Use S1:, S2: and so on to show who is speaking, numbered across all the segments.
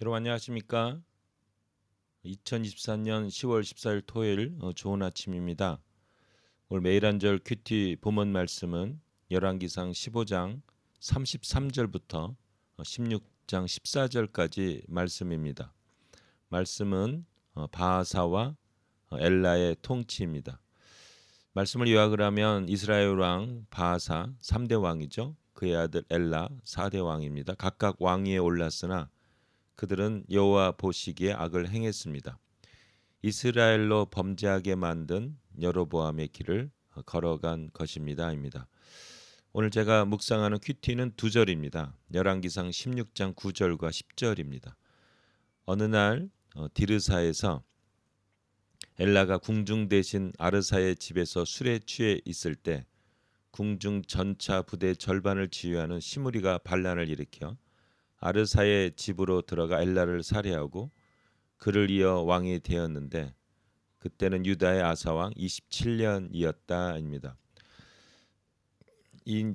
S1: 여러분 안녕하십니까? 2024년 10월 14일 토요일 좋은 아침입니다. 오늘 매일 한절 큐티 본문 말씀은 열왕기상 15장 33절부터 16장 14절까지 말씀입니다. 말씀은 바하사와 엘라의 통치입니다. 말씀을 요약을 하면 이스라엘 왕 바하사 3대 왕이죠. 그의 아들 엘라 4대 왕입니다. 각각 왕위에 올랐으나 그들은 여호와 보시기에 악을 행했습니다. 이스라엘로 범죄하게 만든 여로보암의 길을 걸어간 것입니다.입니다. 오늘 제가 묵상하는 큐티는 두 절입니다. 열왕기상 16장 9절과 10절입니다. 어느 날 디르사에서 엘라가 궁중 대신 아르사의 집에서 술에 취해 있을 때 궁중 전차 부대 절반을 지휘하는 시므리가 반란을 일으켜 아르사의 집으로 들어가 엘라를 살해하고 그를 이어 왕이 되었는데 그때는 유다의 아사 왕 27년이었다입니다. 이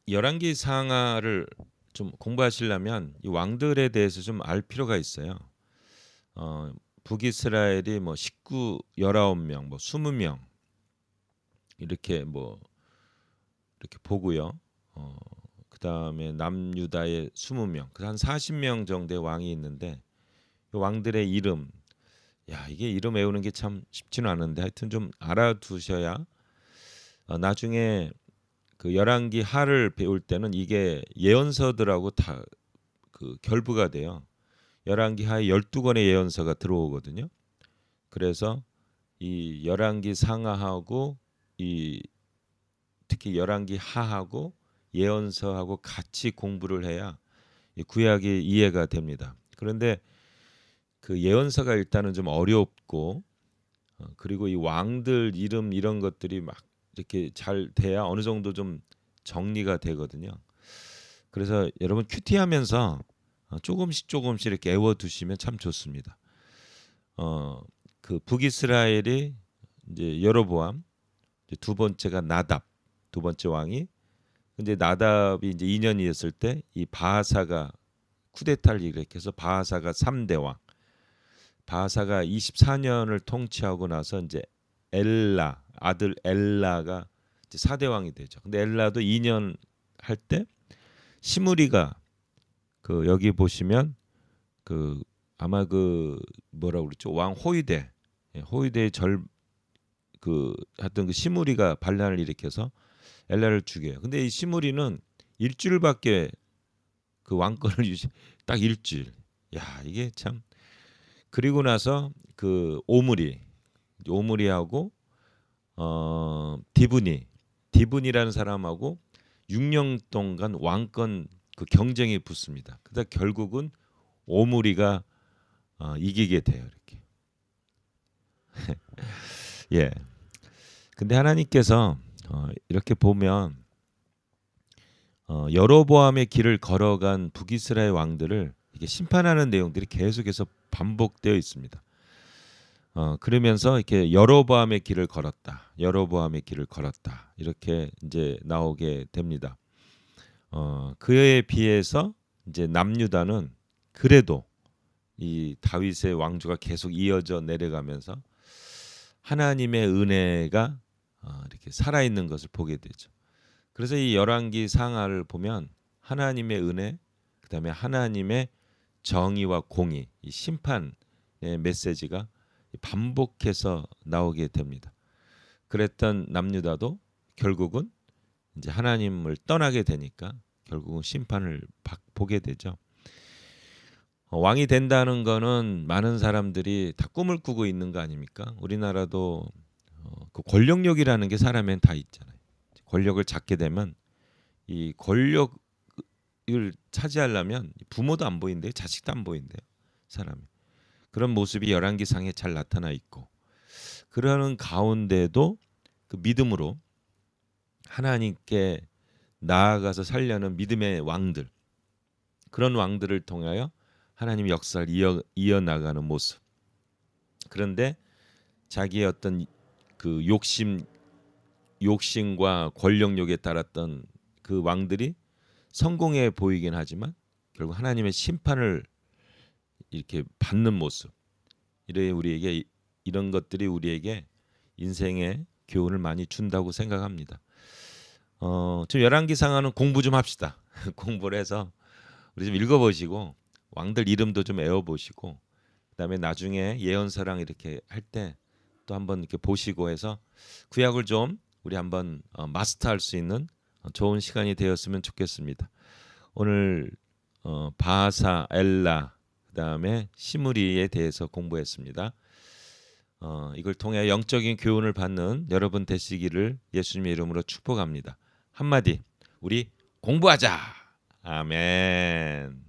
S1: 열왕기 상하를 좀 공부하시려면 이 왕들에 대해서 좀 알 필요가 있어요. 북이스라엘이 뭐 19명, 뭐 20명 이렇게 이렇게 보고요. 그다음에 남유다의 20명, 한 40명 정도의 왕이 있는데 그 왕들의 이름, 이게 이름 외우는 게 참 쉽지는 않은데 하여튼 좀 알아두셔야 나중에 그 열왕기 하를 배울 때는 이게 예언서들하고 다 그 결부가 돼요. 열왕기 하에 12권의 예언서가 들어오거든요. 그래서 이 열왕기 상하하고 이 특히 열왕기 하하고 예언서하고 같이 공부를 해야 이 구약이 이해가 됩니다. 그런데 그 예언서가 일단은 좀 어렵고 그리고 이 왕들 이름 이런 것들이 막 이렇게 잘 돼야 어느 정도 좀 정리가 되거든요. 그래서 여러분 큐티하면서 조금씩 이렇게 외워두시면 참 좋습니다. 그 북이스라엘이 이제 여로보암, 이제 두 번째가 나답, 두 번째 왕이 근데 나답이 이제 2년이었을 때 이 바하사가 쿠데타를 일으켜서 바하사가 3대 왕. 바하사가 24년을 통치하고 나서 이제 엘라 아들 엘라가 이제 4대 왕이 되죠. 근데 엘라도 2년 할 때 시므리가 그 여기 보시면 그 아마 그 뭐라고 그랬죠? 왕 호위대. 호위대의 그 하여튼 그 시므리가 반란을 일으켜서 엘라를 죽여요. 근데 이 시므리는 일주일밖에 그 왕권을 유지 딱 일주일. 이게 참 그리고 나서 그 오므리하고 디브니라는 사람하고 6년 동안 왕권 그 경쟁이 붙습니다. 그러다 결국은 오므리가 이기게 돼요. 이렇게. 예. 근데 하나님께서 이렇게 보면 여로보암의 길을 걸어간 북이스라엘 왕들을 이게 심판하는 내용들이 계속해서 반복되어 있습니다. 그러면서 이렇게 여로보암의 길을 걸었다. 이렇게 이제 나오게 됩니다. 그에 비해서 이제 남유다는 그래도 이 다윗의 왕조가 계속 이어져 내려가면서 하나님의 은혜가 이렇게 살아있는 것을 보게 되죠. 그래서 이 열왕기 상하를 보면 하나님의 은혜, 그다음에 하나님의 정의와 공의, 이 심판의 메시지가 반복해서 나오게 됩니다. 그랬던 남유다도 결국은 이제 하나님을 떠나게 되니까 결국은 심판을 보게 되죠. 왕이 된다는 거는 많은 사람들이 다 꿈을 꾸고 있는 거 아닙니까? 우리나라도 그 권력욕이라는 게 사람엔 다 있잖아요. 권력을 잡게 되면 이 권력을 차지하려면 부모도 안 보인대요, 자식도 안 보인대요, 사람이. 그런 모습이 열왕기상에 잘 나타나 있고 그러는 가운데도 그 믿음으로 하나님께 나아가서 살려는 믿음의 왕들, 그런 왕들을 통하여 하나님의 역사를 이어나가는 모습. 그런데 자기의 어떤 그 욕심과 권력욕에 따랐던 그 왕들이 성공해 보이긴 하지만 결국 하나님의 심판을 이렇게 받는 모습. 이래 우리에게 이런 것들이 우리에게 인생의 교훈을 많이 준다고 생각합니다. 좀 열왕기상하는 공부 좀 합시다. 공부를 해서 우리 좀 읽어보시고 왕들 이름도 좀 외워보시고 그다음에 나중에 예언서랑 이렇게 할 때 또 한번 이렇게 보시고 해서 구약을 좀 우리 한번 마스터할 수 있는 좋은 시간이 되었으면 좋겠습니다. 오늘 바하사, 엘라, 그다음에 시므리에 대해서 공부했습니다. 이걸 통해 영적인 교훈을 받는 여러분 되시기를 예수님의 이름으로 축복합니다. 한마디 우리 공부하자. 아멘.